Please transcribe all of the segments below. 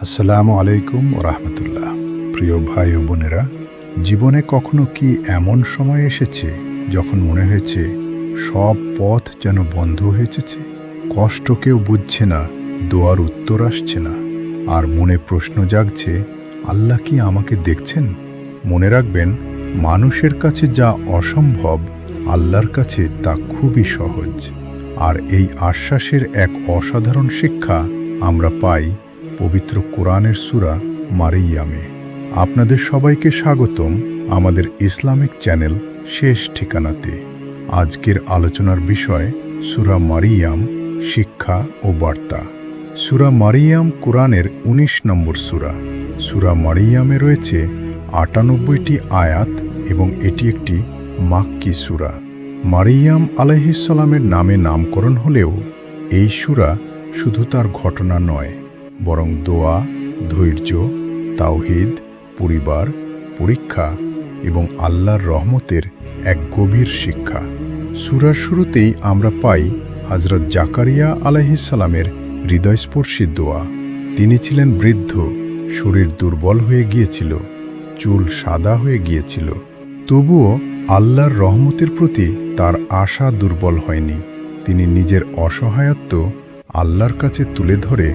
আসসালামু আলাইকুম ও রাহমাতুল্লাহ। প্রিয় ভাই ও বোনেরা, জীবনে কখনো কি এমন সময় এসেছে যখন মনে হয়েছে সব পথ যেন বন্ধ হয়ে গেছে? কষ্ট কেউ বুঝছে না, দোয়ার উত্তর আসছে না, আর মনে প্রশ্ন জাগছে, আল্লাহ কি আমাকে দেখছেন? মনে রাখবেন, মানুষের কাছে যা অসম্ভব, আল্লাহর কাছে তা খুবই সহজ। আর এই আশ্বাসের এক অসাধারণ শিক্ষা আমরা পাই পবিত্র কোরআনের সূরা মারিয়ামে। আপনাদের সবাইকে স্বাগতম আমাদের ইসলামিক চ্যানেল শেষ ঠিকানাতে। আজকের আলোচনার বিষয় সূরা মারিয়াম, শিক্ষা ও বার্তা। সূরা মারিয়াম কোরআনের ১৯ নম্বর সূরা। সূরা মারিয়ামে রয়েছে ৯৮টি আয়াত এবং এটি একটি মাক্কি সূরা। মারিয়াম আলাইহিস সালামের নামে নামকরণ হলেও এই সূরা শুধু তার ঘটনা নয়, বরং দোয়া, ধৈর্য, তাওহীদ, পরিবার, পরীক্ষা এবং আল্লাহর রহমতের এক গভীর শিক্ষা। সূরার শুরুতেই আমরা পাই হযরত জাকারিয়া আলাইহিস সালামের হৃদয়স্পর্শী দোয়া। তিনি ছিলেন বৃদ্ধ, শরীর দুর্বল হয়ে গিয়েছিল, চুল সাদা হয়ে গিয়েছিল। তবুও আল্লাহর রহমতের প্রতি তার আশা দুর্বল হয়নি। তিনি নিজের অসহায়ত্ব আল্লাহর কাছে তুলে ধরে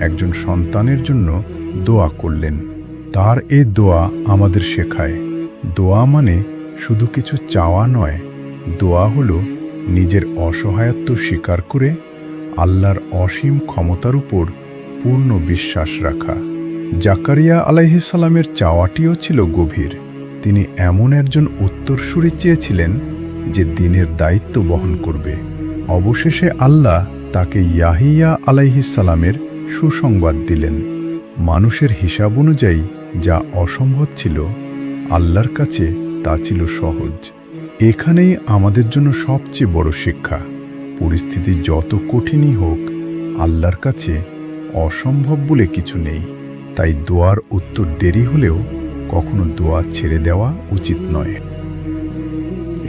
একজন সন্তানের জন্য দোয়া করলেন। তার এই দোয়া আমাদের শেখায়, দোয়া মানে শুধু কিছু চাওয়া নয়, দোয়া হলো নিজের অসহায়ত্ব স্বীকার করে আল্লাহর অসীম ক্ষমতার উপর পূর্ণ বিশ্বাস রাখা। জাকারিয়া আলাইহিস সালামের চাওয়াটিও ছিল গভীর। তিনি এমন একজন উত্তরসূরি চেয়েছিলেন যে দিনের দায়িত্ব বহন করবে। অবশেষে আল্লাহ তাকে ইয়াহিয়া আলাইহিস সালামের সুসংবাদ দিলেন। মানুষের হিসাব অনুযায়ী যা অসম্ভব ছিল, আল্লাহর কাছে তা ছিল সহজ। এখানেই আমাদের জন্য সবচেয়ে বড় শিক্ষা। পরিস্থিতি যত কঠিনই হোক, আল্লাহর কাছে অসম্ভব বলে কিছু নেই। তাই দোয়ার উত্তর দেরি হলেও কখনো দোয়া ছেড়ে দেওয়া উচিত নয়।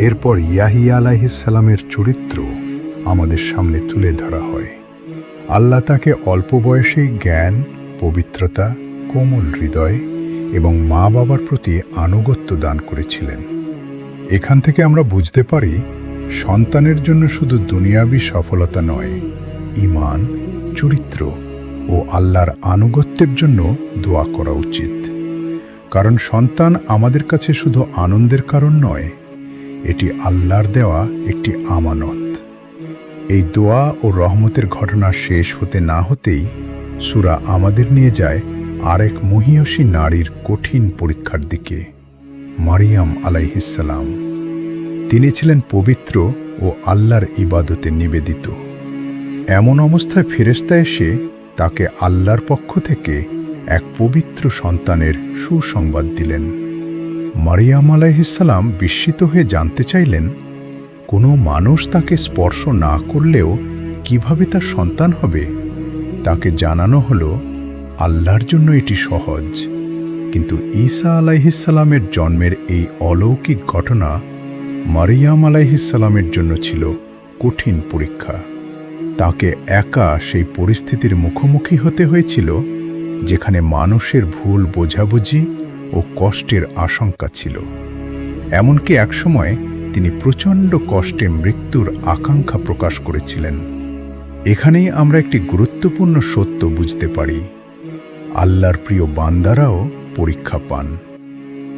এরপর ইয়াহিয়া আলাইহিস সালামের চরিত্র আমাদের সামনে তুলে ধরা হয়। আল্লাহ তাকে অল্প বয়সেই জ্ঞান, পবিত্রতা, কোমল হৃদয় এবং মা বাবার প্রতি আনুগত্য দান করেছিলেন। এখান থেকে আমরা বুঝতে পারি, সন্তানের জন্য শুধু দুনিয়াবী সফলতা নয়, ঈমান, চরিত্র ও আল্লাহর আনুগত্যের জন্য দোয়া করা উচিত। কারণ সন্তান আমাদের কাছে শুধু আনন্দের কারণ নয়, এটি আল্লাহর দেওয়া একটি আমানত। এই দোয়া ও রহমতের ঘটনা শেষ হতে না হতেই সূরা আমাদের নিয়ে যায় আরেক মহিয়সী নারীর কঠিন পরীক্ষার দিকে, মারিয়াম আলাইহিস সালাম। তিনি ছিলেন পবিত্র ও আল্লাহর ইবাদতে নিবেদিত। এমন অবস্থায় ফেরেশতা এসে তাকে আল্লাহর পক্ষ থেকে এক পবিত্র সন্তানের সুসংবাদ দিলেন। মারিয়াম আলাইহিস সালাম বিস্মিত হয়ে জানতে চাইলেন, কোনো মানুষ তাকে স্পর্শ না করলেও কিভাবে তার সন্তান হবে? তাকে জানানো হলো, আল্লাহর জন্য এটি সহজ। কিন্তু ঈসা আলাইহিস সালামের জন্মের এই অলৌকিক ঘটনা মারিয়াম আলাইহিস সালামের জন্য ছিল কঠিন পরীক্ষা। তাকে একা সেই পরিস্থিতির মুখোমুখি হতে হয়েছিল যেখানে মানুষের ভুল বোঝাবুঝি ও কষ্টের আশঙ্কা ছিল। এমনকি একসময় তিনি প্রচণ্ড কষ্টে মৃত্যুর আকাঙ্ক্ষা প্রকাশ করেছিলেন। এখানেই আমরা একটি গুরুত্বপূর্ণ সত্য বুঝতে পারি, আল্লাহর প্রিয় বান্দারাও পরীক্ষা পান।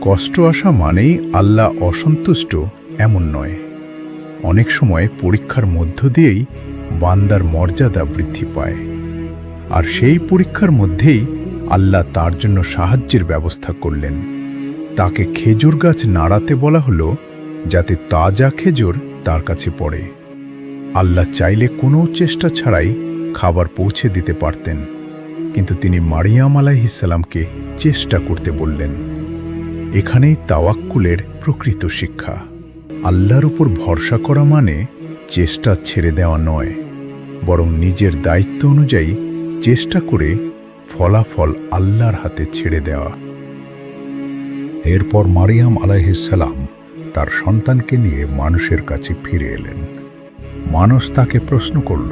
কষ্ট আসা মানেই আল্লাহ অসন্তুষ্ট এমন নয়। অনেক সময় পরীক্ষার মধ্য দিয়েই বান্দার মর্যাদা বৃদ্ধি পায়। আর সেই পরীক্ষার মধ্যেই আল্লাহ তার জন্য সাহায্যের ব্যবস্থা করলেন। তাকে খেজুর গাছ নাড়াতে বলা হলো যাতে তাজা খেজুর তার কাছে পড়ে। আল্লাহ চাইলে কোনো চেষ্টা ছাড়াই খাবার পৌঁছে দিতে পারতেন, কিন্তু তিনি মারিয়াম আলাইহিস সালামকে চেষ্টা করতে বললেন। এখানেই তাওয়াক্কুলের প্রকৃত শিক্ষা। আল্লাহর উপর ভরসা করা মানে চেষ্টা ছেড়ে দেওয়া নয়, বরং নিজের দায়িত্ব অনুযায়ী চেষ্টা করে ফলাফল আল্লাহর হাতে ছেড়ে দেওয়া। এরপর মারিয়াম আলাইহিস সালাম তার সন্তানকে নিয়ে মানুষের কাছে ফিরে এলেন। মানুষ তাকে প্রশ্ন করল,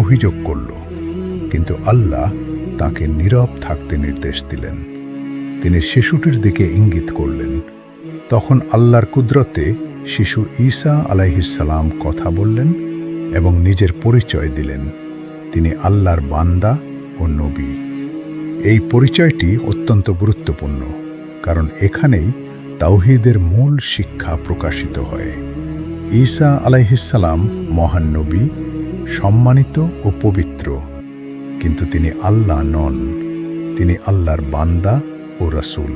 অভিযোগ করল, কিন্তু আল্লাহ তাকে নীরব থাকতে নির্দেশ দিলেন। তিনি শিশুটির দিকে ইঙ্গিত করলেন। তখন আল্লাহর কুদরতে শিশু ঈসা আলাইহিসসালাম কথা বললেন এবং নিজের পরিচয় দিলেন। তিনি আল্লাহর বান্দা ও নবী। এই পরিচয়টি অত্যন্ত গুরুত্বপূর্ণ, কারণ এখানেই তাওহীদের মূল শিক্ষা প্রকাশিত হয়। ঈসা আলাইহিসসালাম মহান নবী, সম্মানিত ও পবিত্র, কিন্তু তিনি আল্লাহ নন। তিনি আল্লাহর বান্দা ও রাসূল।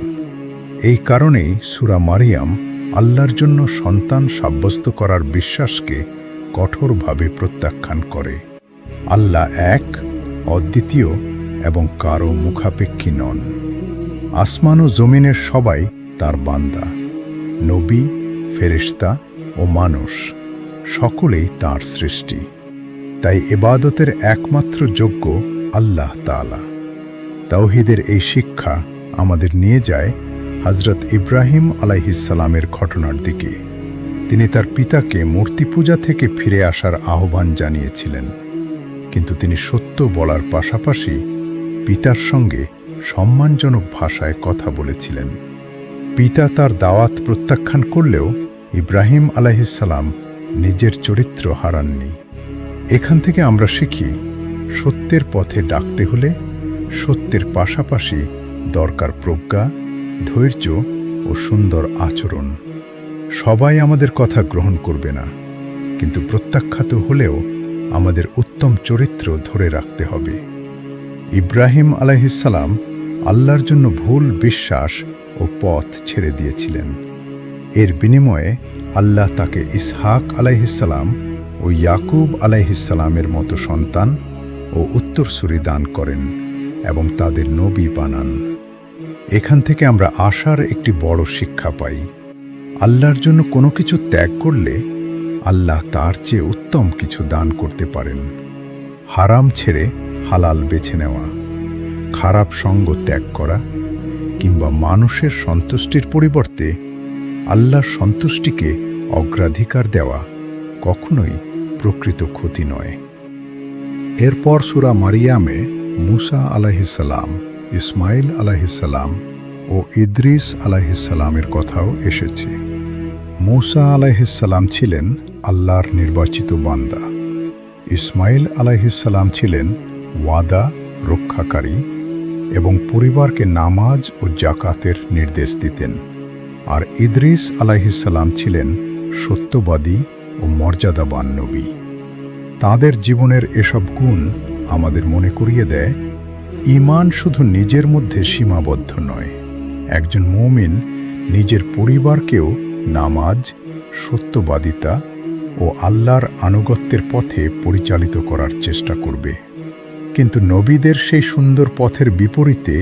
এই কারণেই সূরা মারিয়াম আল্লাহর জন্য সন্তান সাব্যস্ত করার বিশ্বাসকে কঠোরভাবে প্রত্যাখ্যান করে। আল্লাহ এক, অদ্বিতীয় এবং কারো মুখাপেক্ষী নন। আসমান ও জমিনের সবাই তার বান্দা। নবী, ফেরেশতা ও মানুষ সকলেই তার সৃষ্টি। তাই ইবাদতের একমাত্র যোগ্য আল্লাহ তাআলা। তাওহীদের এই শিক্ষা আমাদের নিয়ে যায় হযরত ইব্রাহিম আলাইহিসসালামের ঘটনার দিকে। তিনি তার পিতাকে মূর্তি পূজা থেকে ফিরে আসার আহ্বান জানিয়েছিলেন, কিন্তু তিনি সত্য বলার পাশাপাশি পিতার সঙ্গে সম্মানজনক ভাষায় কথা বলেছিলেন। পিতা তার দাওয়াত প্রত্যাখ্যান করলেও ইব্রাহিম আলাইহিসসালাম নিজের চরিত্র হারাননি। এখান থেকে আমরা শিখি, সত্যের পথে ডাকতে হলে সত্যের পাশাপাশি দরকার প্রজ্ঞা, ধৈর্য ও সুন্দর আচরণ। সবাই আমাদের কথা গ্রহণ করবে না, কিন্তু প্রত্যাখ্যাত হলেও আমাদের উত্তম চরিত্র ধরে রাখতে হবে। ইব্রাহিম আলাইহিসসালাম আল্লাহর জন্য ভুল বিশ্বাস ও পথ ছেড়ে দিয়েছিলেন। এর বিনিময়ে আল্লাহ তাকে ইসহাক আলাইহিসসালাম ও ইয়াকুব আলাইহিসসালামের মতো সন্তান ও উত্তরসূরি দান করেন এবং তাদের নবী বানান। এখান থেকে আমরা আশার একটি বড় শিক্ষা পাই। আল্লাহর জন্য কোনো কিছু ত্যাগ করলে আল্লাহ তার চেয়ে উত্তম কিছু দান করতে পারেন। হারাম ছেড়ে হালাল বেছে নেওয়া, খারাপ সঙ্গ ত্যাগ করা কিংবা মানুষের সন্তুষ্টির পরিবর্তে আল্লাহর সন্তুষ্টিকে অগ্রাধিকার দেওয়া কখনোই প্রকৃত ক্ষতি নয়। এরপর সূরা মারিয়ামে মুসা আলাইহিসসালাম, ইসমাইল আলাইহিসসালাম ও ইদ্রিস আলাইহিসসালামের কথাও এসেছে। মুসা আলাইহিসসালাম ছিলেন আল্লাহর নির্বাচিত বান্দা। ইসমাইল আলাইহিসসালাম ছিলেন ওয়াদা রক্ষাকারী এবং পরিবারকে নামাজ ও জাকাতের নির্দেশ দিতেন। আর ইদ্রিস আলাইহিসসালাম ছিলেন সত্যবাদী ও মর্যাদাবান নবী। তাঁদের জীবনের এসব গুণ আমাদের মনে করিয়ে দেয়, ঈমান শুধু নিজের মধ্যে সীমাবদ্ধ নয়। একজন মুমিন নিজের পরিবারকেও নামাজ, সত্যবাদিতা ও আল্লাহর আনুগত্যের পথে পরিচালিত করার চেষ্টা করবে। কিন্তু নবীদের সেই সুন্দর পথের বিপরীতে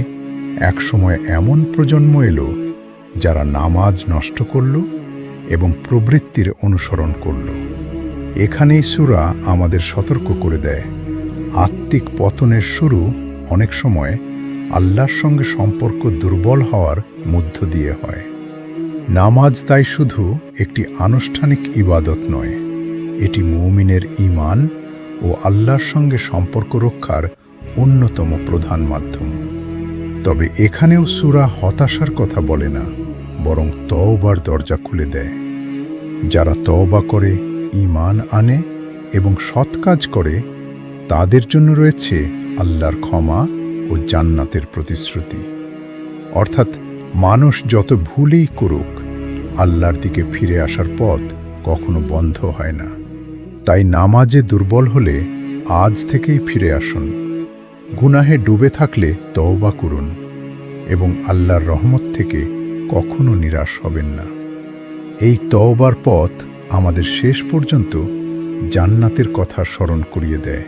একসময় এমন প্রজন্ম এলো যারা নামাজ নষ্ট করল এবং প্রবৃত্তির অনুসরণ করল। এখানেই সূরা আমাদের সতর্ক করে দেয়, আত্মিক পতনের শুরু অনেক সময় আল্লাহর সঙ্গে সম্পর্ক দুর্বল হওয়ার মধ্য দিয়ে হয়। নামাজ তাই শুধু একটি আনুষ্ঠানিক ইবাদত নয়, এটি মুমিনের ঈমান ও আল্লাহর সঙ্গে সম্পর্ক রক্ষার অন্যতম প্রধান মাধ্যম। তবে এখানেও সূরা হতাশার কথা বলে না, বরং তওবার দরজা খুলে দেয়। যারা তওবা করে, ঈমান আনে এবং সৎ কাজ করে, তাদের জন্য রয়েছে আল্লাহর ক্ষমা ও জান্নাতের প্রতিশ্রুতি। অর্থাৎ মানুষ যত ভুলই করুক, আল্লাহর দিকে ফিরে আসার পথ কখনো বন্ধ হয় না। তাই নামাজে দুর্বল হলে আজ থেকেই ফিরে আসুন। গুনাহে ডুবে থাকলে তওবা করুন এবং আল্লাহর রহমত থেকে কখনো নিরাশ হবেন না। এই তওবার পথ আমাদের শেষ পর্যন্ত জান্নাতের কথা স্মরণ করিয়ে দেয়,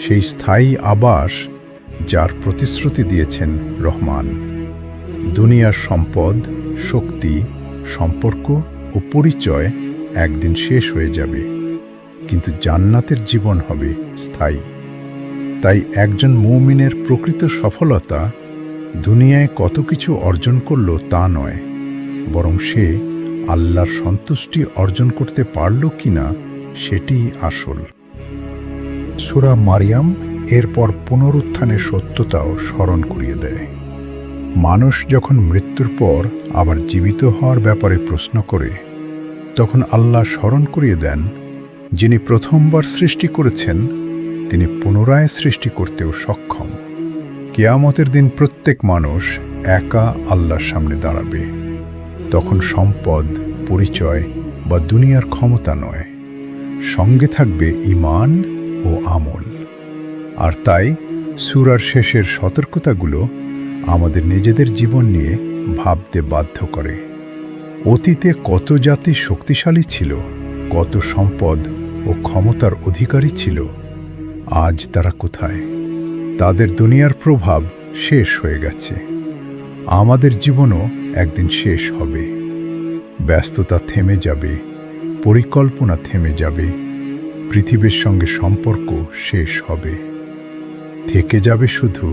সেই স্থায়ী আবাস যার প্রতিশ্রুতি দিয়েছেন রহমান। দুনিয়ার সম্পদ, শক্তি, সম্পর্ক ও পরিচয় একদিন শেষ হয়ে যাবে, কিন্তু জান্নাতের জীবন হবে স্থায়ী। তাই একজন মুমিনের প্রকৃত সফলতা দুনিয়ায় কত কিছু অর্জন করল তা নয়, বরং সে আল্লাহর সন্তুষ্টি অর্জন করতে পারল কিনা সেটিই আসল। সূরা মারিয়াম এরপর পুনরুত্থানের সত্যতাও স্মরণ করিয়ে দেয়। মানুষ যখন মৃত্যুর পর আবার জীবিত হওয়ার ব্যাপারে প্রশ্ন করে, তখন আল্লাহ স্মরণ করিয়ে দেন, যিনি প্রথমবার সৃষ্টি করেছেন তিনি পুনরায় সৃষ্টি করতেও সক্ষম। কিয়ামতের দিন প্রত্যেক মানুষ একা আল্লাহর সামনে দাঁড়াবে। তখন সম্পদ, পরিচয় বা দুনিয়ার ক্ষমতা নয়, সঙ্গে থাকবে ঈমান ও আমল। আর তাই সূরার শেষের সতর্কতাগুলো আমাদের নিজেদের জীবন নিয়ে ভাবতে বাধ্য করে। অতীতে কত জাতি শক্তিশালী ছিল, কত সম্পদ ও ক্ষমতার অধিকারী ছিল, আজ তারা কোথায়? তাদের দুনিয়ার প্রভাব শেষ হয়ে গেছে। আমাদের জীবনও একদিন শেষ হবে। ব্যস্ততা থেমে যাবে, পরিকল্পনা থেমে যাবে, পৃথিবীর সঙ্গে সম্পর্ক শেষ হবে। থেকে যাবে শুধু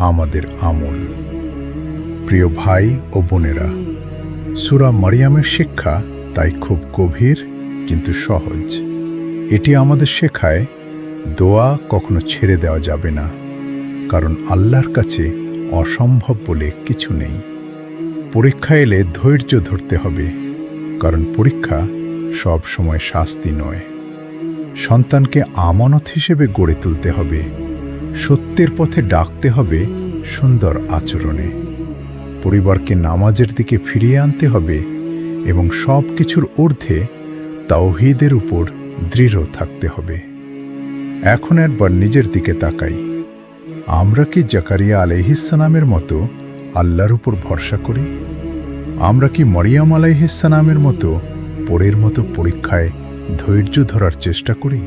আমাদের আমল। প্রিয় ভাই ও বোনেরা, সূরা মারিয়ামের শিক্ষা তাই খুব গভীর কিন্তু সহজ। এটি আমাদের শেখায় দোয়া কখনো ছেড়ে দেওয়া যাবে না, কারণ আল্লাহর কাছে অসম্ভব বলে কিছু নেই। পরীক্ষা এলে ধৈর্য ধরতে হবে, কারণ পরীক্ষা সব সময় শাস্তি নয়। সন্তানকে আমানত হিসেবে গড়ে তুলতে হবে, সত্যের পথে ডাকতে হবে সুন্দর আচরণে। পরিবারকে নামাজের দিকে ফিরিয়ে আনতে হবে এবং সব কিছুর ঊর্ধ্বে তাওহীদের উপর দৃঢ় থাকতে হবে। এখন একবার নিজের দিকে তাকাই। আমরা কি জাকারিয়া আলাইহিসসালামের মতো আল্লাহর উপর ভরসা করি? আমরা কি মরিয়ম আলাইহিসসালামের মতো পরের মতো পরীক্ষায় ধৈর্য ধরার চেষ্টা করি?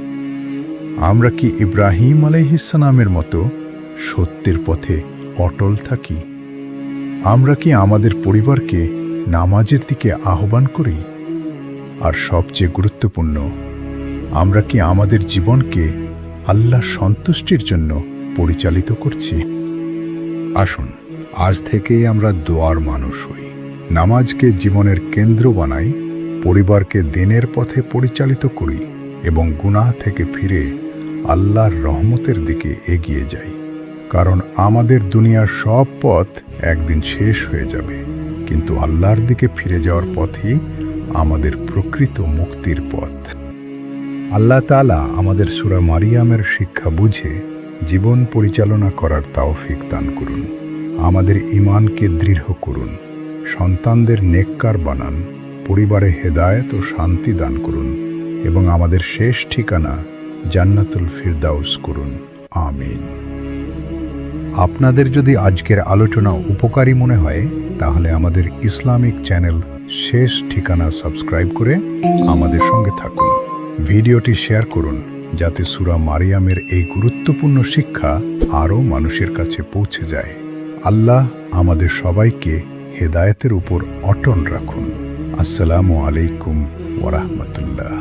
আমরা কি ইব্রাহিম আলাইহিসসালামের মতো সত্যের পথে অটল থাকি? আমরা কি আমাদের পরিবারকে নামাজের দিকে আহ্বান করি? আর সবচেয়ে গুরুত্বপূর্ণ, আমরা কি আমাদের জীবনকে আল্লাহর সন্তুষ্টির জন্য পরিচালিত করছি? আসুন আজ থেকেই আমরা দোয়ার মানুষ হই, নামাজকে জীবনের কেন্দ্র বানাই, পরিবারকে দিনের পথে পরিচালিত করি এবং গুনাহ থেকে ফিরে আল্লাহর রহমতের দিকে এগিয়ে যাই। কারণ আমাদের দুনিয়ার সব পথ একদিন শেষ হয়ে যাবে, কিন্তু আল্লাহর দিকে ফিরে যাওয়ার পথই আমাদের প্রকৃত মুক্তির পথ। আল্লাহ তাআলা আমাদের সূরা মারিয়ামের শিক্ষা বুঝে জীবন পরিচালনা করার তৌফিক দান করুন। আমাদের ঈমানকে দৃঢ় করুন, সন্তানদের নেককার বানান, পরিবারে হেদায়েত ও শান্তি দান করুন এবং আমাদের শেষ ঠিকানা জান্নাতুল ফিরদাউস করুন। আমিন। আপনাদের যদি আজকের আলোচনা উপকারী মনে হয়, তাহলে আমাদের ইসলামিক চ্যানেল শেষ ঠিকানা সাবস্ক্রাইব করে আমাদের সঙ্গে থাকুন। ভিডিওটি শেয়ার করুন, যাতে সূরা মারিয়ামের এই গুরুত্বপূর্ণ শিক্ষা আরও মানুষের কাছে পৌঁছে যায়। আল্লাহ আমাদের সবাইকে হেদায়েতের উপর অটল রাখুন। আসসালামু আলাইকুম ওয়া রাহমাতুল্লাহ।